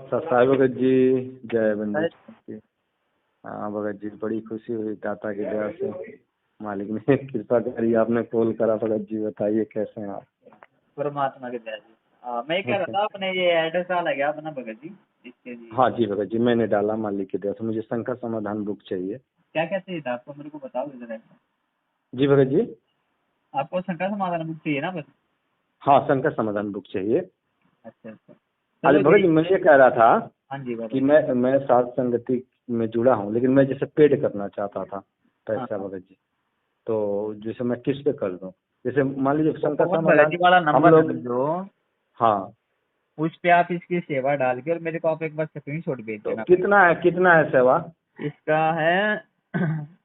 साई भगत जी, जय बंदी की। हाँ भगत जी, बड़ी खुशी हुई दाता की दया से। मालिक ने कृपा करी, आपने कॉल करा। भगत जी बताइए कैसे हैं आप? परमात्मा की दया जी। मैं कह रहा था अपने ये एड्रेस डाला गया अपना भगत जी, इसके लिए हाँ जी भगत जी, मैंने डाला मालिक की दया से। मुझे शंका समाधान बुक चाहिए। क्या क्या चाहिए था आपको, मेरे को बताओ जरा। जी भगत जी। आपको शंका समाधान बुक चाहिए ना बस? हाँ, शंका समाधान बुक चाहिए। अच्छा अच्छा, अरे चलो भगत जी, जी। मैं ये कह रहा था हाँ जी कि भगत। मैं साध संगति में जुड़ा हूँ, लेकिन मैं जैसे पेड करना चाहता था हाँ पैसा हाँ, भगत जी। तो जैसे मैं किस पे कर दूँ? जैसे मान लीजिए वो शंका पवन भगत समाधान जी वाला हम नंबर है लोग। ना जो, हाँ, उस पे आप इसकी सेवा डाल के और मेरे को आप एक बार स्क्रीनशॉट भेज तो देना। कितना है सेवा? इसका है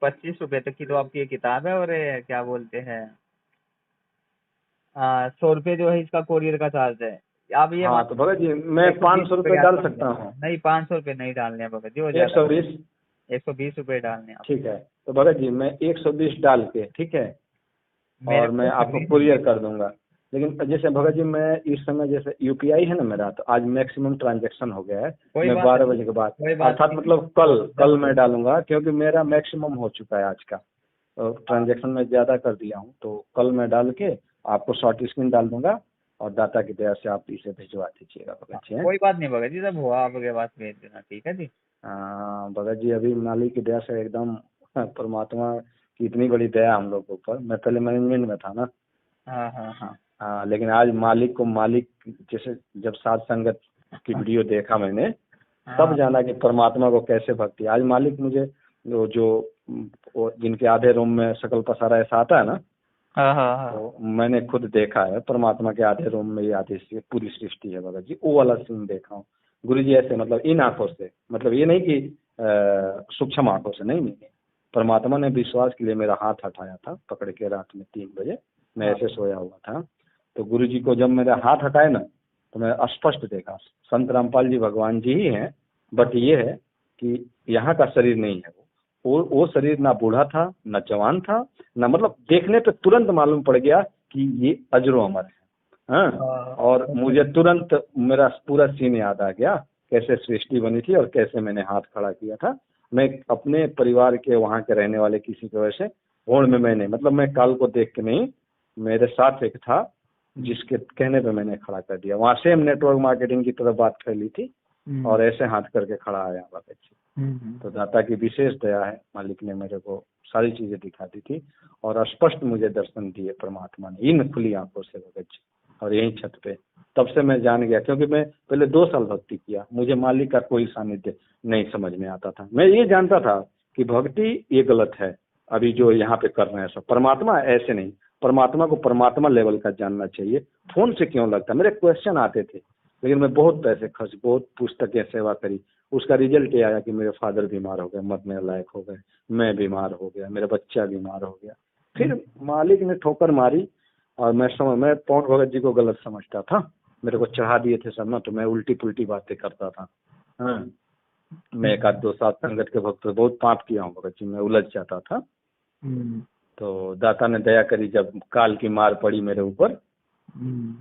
25 रुपए तक की तो आपकी ये किताब है, और ये क्या बोलते हैं 100 रुपये जो है इसका कोरियर का चार्ज है। आप ये हाँ मान तो भगत जी, मैं 120 रुपये 500 रुपये के डाल आसपास सकता हूँ? नहीं, 500 रुपये नहीं डालने हैं भगत जी, वो एक ज्यादा। सौ बीस 120 रुपये डालने हैं आप। ठीक है। तो भगत जी मैं 120 डाल के, ठीक है, मेरे और मैं को आपको स्क्रीन कुरियर कर दूंगा। लेकिन जैसे भगत जी, मैं इस समय जैसे यूपीआई है ना मेरा, तो आज मैक्सिमम ट्रांजैक्शन हो गया है। कोई मैं बात 12 बजे नहीं, के बाद, कोई बात अर्थात नहीं। मतलब कल जब कल मैं डालूंगा, क्योंकि मेरा मैक्सिमम हो चुका है आज का। तो ट्रांजैक्शन में ज़्यादा कर दिया हूँ, तो कल मैं डाल के आपको शॉर्ट स्क्रीन डाल दूंगा, और दाता की दया से आप इसे भिजवा दीजिएगा भगत जी। हैं? कोई बात नहीं भगत जी, जब हुआ आपके पास भेज देना, ठीक है जी। भगत जी, अभी मालिक की दया से एकदम परमात्मा की इतनी बड़ी दया हम लोग के ऊपर। मैं पहले मैनेजमेंट में था ना। हाँ हाँ हाँ। हाँ, लेकिन आज मालिक जैसे जब साध संगत की वीडियो देखा मैंने, तब हाँ जाना कि परमात्मा को कैसे भक्ति। आज मालिक मुझे वो जिनके आधे रूम में सकल पसारा ऐसा आता है ना, हाँ हाँ हाँ। तो मैंने खुद देखा है परमात्मा के आधे रूम में ये आधी पूरी सृष्टि है भगत जी। वो वाला सीन देखा हूँ गुरु जी, ऐसे मतलब इन आंखों से, मतलब ये नहीं कि सूक्ष्म आंखों से, नहीं नहीं। परमात्मा ने विश्वास के लिए मेरा हाथ हटाया था पकड़ के, रात में 3 बजे मैं हाँ ऐसे सोया हुआ था। तो गुरु जी को जब मेरा हाथ हटाए ना, तो मैं स्पष्ट देखा संत रामपाल जी भगवान जी ही हैं। बट ये है कि यहाँ का शरीर नहीं है। वो शरीर ना बूढ़ा था ना जवान था, ना, मतलब देखने पे तुरंत मालूम पड़ गया कि ये अजरो अमर है। हाँ, हाँ, और मुझे तुरंत मेरा पूरा सीन याद आ गया, कैसे सृष्टि बनी थी और कैसे मैंने हाथ खड़ा किया था। मैं अपने परिवार के, वहाँ के रहने वाले किसी की वजह से होड़ में मैंने, मतलब मैं काल को देख के नहीं, मेरे साथ एक था जिसके कहने पे मैंने खड़ा कर दिया। वहाँ सेम नेटवर्क मार्केटिंग की तरफ बात फैली थी, और ऐसे हाथ करके खड़ा आया भगत जी। तो दाता की विशेष दया है, मालिक ने मेरे को सारी चीजें दिखा दी थी, और स्पष्ट मुझे दर्शन दिए परमात्मा ने इन खुली आंखों से भगत जी, और यही छत पे। तब से मैं जान गया, क्योंकि मैं पहले 2 साल भक्ति किया, मुझे मालिक का कोई सानिध्य नहीं समझ में आता था। मैं ये जानता था कि भक्ति ये गलत है, अभी जो यहाँ पे कर रहे हैं सब। परमात्मा ऐसे नहीं, परमात्मा को परमात्मा लेवल का जानना चाहिए। फोन से क्यों लगता, मेरे क्वेश्चन आते थे। लेकिन मैं बहुत पैसे खर्च, बहुत पुस्तकें सेवा करी, उसका रिजल्ट ये आया कि मेरे फादर बीमार हो गए, मरने लायक हो गए, मैं बीमार हो गया, मेरा बच्चा बीमार हो गया। फिर मालिक ने ठोकर मारी, और मैं पौन भगत जी को गलत समझता था। मेरे को चढ़ा दिए थे सब ना, तो मैं उल्टी पुल्टी बातें करता था। हाँ, मैं एक आध 2 साल संगत के भक्त बहुत पाप किया हूँ भगत जी, मैं उलझ जाता था। तो दाता ने दया करी, जब काल की मार पड़ी मेरे ऊपर,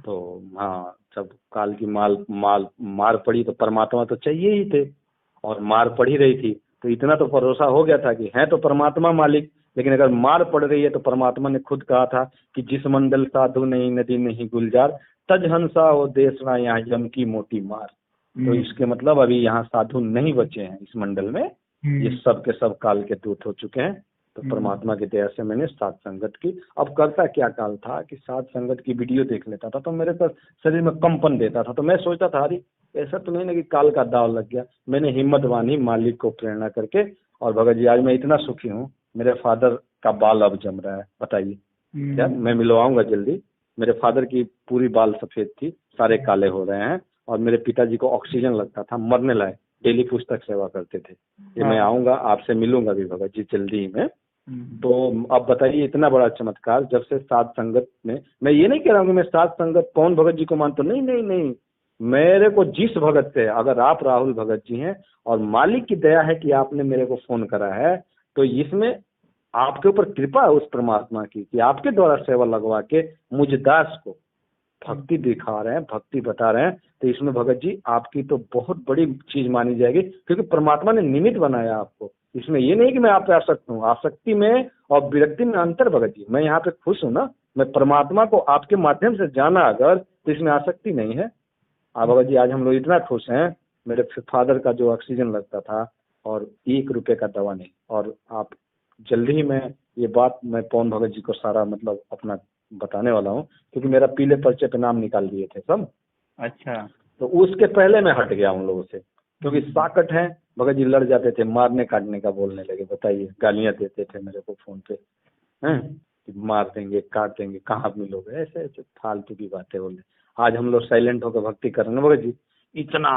तो हाँ, जब काल की मार पड़ी, तो परमात्मा तो चाहिए ही थे, और मार पड़ ही रही थी। तो इतना तो भरोसा हो गया था कि है तो परमात्मा मालिक, लेकिन अगर मार पड़ रही है तो परमात्मा ने खुद कहा था कि जिस मंडल साधु नहीं नदी नहीं गुलजार, तज हंसा हो देशना यहाँ यम की मोटी मार। तो इसके मतलब अभी यहाँ साधु नहीं बचे हैं इस मंडल में, ये सब के सब काल के दूत हो चुके हैं। तो परमात्मा की दया से मैंने साध संगत की। अब करता क्या काल था कि साध संगत की वीडियो देख लेता था, तो मेरे पर शरीर में कंपन देता था। तो मैं सोचता था, अरे ऐसा तो नहीं ना कि काल का दाव लग गया। मैंने हिम्मत बांधी मालिक को प्रेरणा करके, और भगत जी आज मैं इतना सुखी हूँ। मेरे फादर का बाल अब जम रहा है, बताइए क्या, मैं मिलवाऊंगा जल्दी। मेरे फादर की पूरी बाल सफेद थी, सारे काले हो रहे हैं, और मेरे पिताजी को ऑक्सीजन लगता था, मरने लायक, डेली पुस्तक सेवा करते थे। ये मैं आऊंगा, आपसे मिलूंगा भी भगत जी जल्दी ही में। तो अब बताइए, इतना बड़ा चमत्कार जब से साध संगत में, मैं ये नहीं कह रहा हूँ कि मैं साध संगत पौन भगत जी को मानता हूँ, नहीं नहीं नहीं। मेरे को जिस भगत से, अगर आप राहुल भगत जी हैं और मालिक की दया है कि आपने मेरे को फोन करा है, तो इसमें आपके ऊपर कृपा है उस परमात्मा की कि आपके द्वारा सेवा लगवा के मुझ दास को भक्ति दिखा रहे हैं, भक्ति बता रहे हैं। तो इसमें भगत जी आपकी तो बहुत बड़ी चीज मानी जाएगी, क्योंकि परमात्मा ने निमित्त बनाया आपको। इसमें ये नहीं कि मैं आप पे आसक्त हूँ, आसक्ति में और विरक्ति में अंतर भगत जी। मैं यहाँ पे खुश हूँ ना, मैं परमात्मा को आपके माध्यम से जाना अगर, तो इसमें आसक्ति नहीं है। भगत जी आज हम लोग इतना खुश हैं, मेरे फादर का जो ऑक्सीजन लगता था और 1 रुपए का दवा नहीं, और आप जल्दी ही मैं ये बात मैं पवन भगत जी को सारा मतलब अपना बताने वाला हूँ, क्योंकि मेरा पीले पर्चे पे नाम निकाल दिए थे सब। अच्छा। तो उसके पहले मैं हट गया उन लोगों से, क्योंकि साकट है भगत जी, लड़ जाते थे, मारने काटने का बोलने लगे। बताइए, गालियां देते थे मेरे को फोन पे, हैं कि मार देंगे काट देंगे, कहाँ मिलोगे, ऐसे ऐसे फालतू की बातें बोले। आज हम लोग साइलेंट होकर भक्ति कर रहे हैं भगत जी, इतना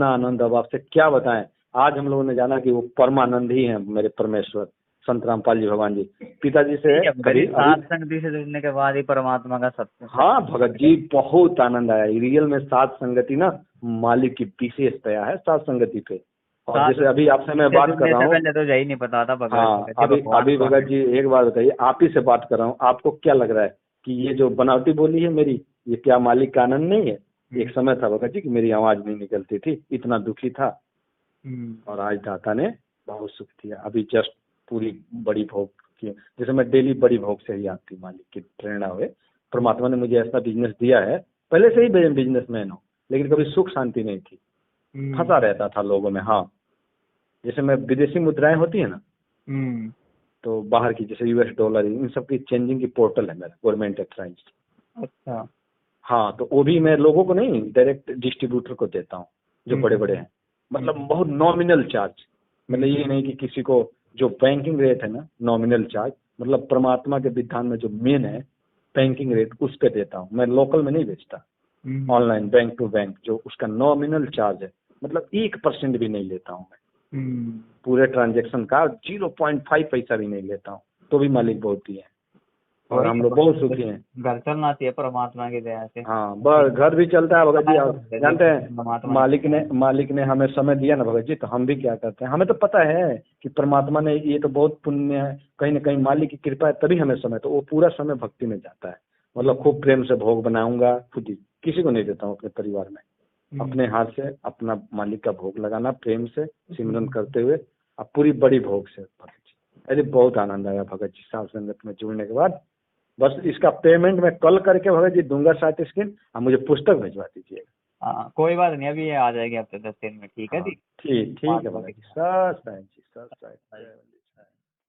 आनंद अब आपसे क्या बताएं। आज हम लोगों ने जाना कि वो परमानंद ही है मेरे परमेश्वर संत रामपाल जी भगवान जी। पिताजी से कभी सात संगति से जुड़ने के बाद ही परमात्मा का सत्य। हाँ भगत जी, बहुत आनंद आया रियल में। सात संगति ना मालिक की विशेषता है सात संगति पे। और जैसे अभी आपसे मैं बात कर रहा हूँ, पहले तो यही नहीं पता था भगत। हाँ अभी भगत जी एक बात बताइए, आप ही से बात कर रहा हूँ, आपको क्या लग रहा है कि ये जो बनावटी बोली है मेरी, ये क्या मालिक का आनंद नहीं है? एक समय था भगत जी कि मेरी आवाज नहीं निकलती थी, इतना दुखी था, और आज दाता ने बहुत सुख दिया। अभी जस्ट पूरी बड़ी भोग की, जैसे मैं डेली बड़ी भोग से ही आती, मालिक की प्रेरणा हुए परमात्मा ने मुझे ऐसा बिजनेस दिया है। पहले से ही बिजनेसमैन हूँ, लेकिन कभी सुख शांति नहीं थी, फंसा रहता था लोगों में। हाँ, जैसे मैं विदेशी मुद्राएं होती है ना, तो बाहर की जैसे US डॉलर, इन सब की चेंजिंग की पोर्टल है मेरा, गवर्नमेंट एक्सराइज। अच्छा। हाँ, तो वो भी मैं लोगों को नहीं, डायरेक्ट डिस्ट्रीब्यूटर को देता हूँ जो बड़े बड़े हैं, मतलब बहुत नॉमिनल चार्ज। मतलब ये नहीं कि किसी को, जो बैंकिंग रेट है ना नॉमिनल चार्ज, मतलब परमात्मा के विधान में जो मेन है बैंकिंग रेट, उस पे देता हूँ मैं, लोकल में नहीं बेचता। ऑनलाइन बैंक टू बैंक जो उसका नॉमिनल चार्ज है, मतलब 1% भी नहीं लेता हूँ मैं पूरे ट्रांजेक्शन का, 0.5 पैसा भी नहीं लेता हूँ, तो भी मालिक बहुत ही है और हम लोग बहुत सुखी हैं। घर चलना चाहिए परमात्मा की दया से। हाँ, बस घर भी चलता है भगत जी। आप जानते हैं मालिक ने हमें समय दिया ना भगत जी, तो हम भी क्या करते हैं, हमें तो पता है कि परमात्मा ने, ये तो बहुत पुण्य है, कहीं ना कहीं मालिक की कृपा है तभी हमें समय, तो वो पूरा समय भक्ति में जाता है। मतलब खूब प्रेम से भोग बनाऊंगा, खुद ही, किसी को नहीं देता हूँ अपने परिवार में, अपने हाथ से अपना मालिक का भोग लगाना, प्रेम से सिमरन करते हुए, अब पूरी बड़ी भोग से भगत जी। अरे बहुत आनंद आया भगत जी साथ संगत में जुड़ने के बाद। बस इसका पेमेंट मैं कल करके भगत जी दूंगा 60 स्क्रीन, आप मुझे पुस्तक भिजवा दीजिएगा। हाँ कोई बात नहीं, अभी ये आ जाएगी हफ्ते 10 दिन में। ठीक है जी, ठीक है भगत जी, सर।